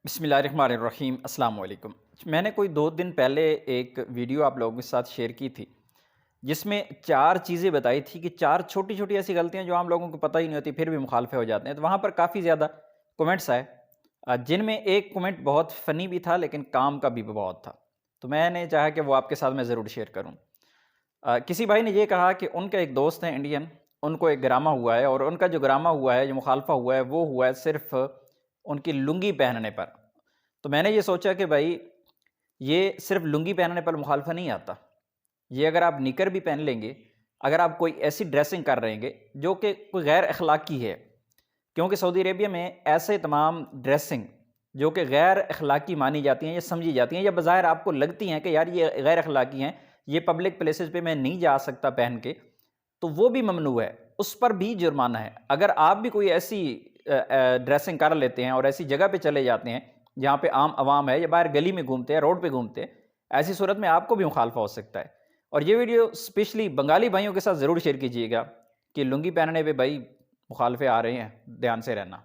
بسم اللہ الرحمن الرحیم۔ السلام علیکم۔ میں نے کوئی 2 دن پہلے ایک ویڈیو آپ لوگوں کے ساتھ شیئر کی تھی، جس میں 4 چیزیں بتائی تھی کہ 4 چھوٹی چھوٹی ایسی غلطیاں جو عام لوگوں کو پتہ ہی نہیں ہوتی پھر بھی مخالفے ہو جاتے ہیں۔ تو وہاں پر کافی زیادہ کومنٹس آئے، جن میں ایک کومنٹ بہت فنی بھی تھا لیکن کام کا بھی بہت تھا، تو میں نے چاہا کہ وہ آپ کے ساتھ میں ضرور شیئر کروں۔ کسی بھائی نے یہ کہا کہ ان کا ایک دوست ہے انڈین، ان کو ایک گرامہ ہوا ہے، اور ان کا جو گرامہ ہوا ہے، جو مخالفہ ہوا ہے، وہ ہوا ہے صرف ان کی لنگی پہننے پر۔ تو میں نے یہ سوچا کہ بھائی یہ صرف لنگی پہننے پر مخالفہ نہیں آتا، یہ اگر آپ نکر بھی پہن لیں گے، اگر آپ کوئی ایسی ڈریسنگ کر رہیں گے جو کہ کوئی غیر اخلاقی ہے، کیونکہ سعودی عربیہ میں ایسے تمام ڈریسنگ جو کہ غیر اخلاقی مانی جاتی ہیں یا سمجھی جاتی ہیں یا بظاہر آپ کو لگتی ہیں کہ یار یہ غیر اخلاقی ہیں، یہ پبلک پلیسز پہ میں نہیں جا سکتا پہن کے، تو وہ بھی ممنوع ہے، اس پر بھی جرمانہ ہے۔ اگر آپ بھی کوئی ایسی ڈریسنگ کر لیتے ہیں اور ایسی جگہ پہ چلے جاتے ہیں جہاں پہ عام عوام ہے یا باہر گلی میں گھومتے ہیں، روڈ پہ گھومتے ہیں، ایسی صورت میں آپ کو بھی مخالفہ ہو سکتا ہے۔ اور یہ ویڈیو اسپیشلی بنگالی بھائیوں کے ساتھ ضرور شیئر کیجیے گا کہ لنگی پہننے پہ بھائی مخالفے آ رہے ہیں، دھیان سے رہنا۔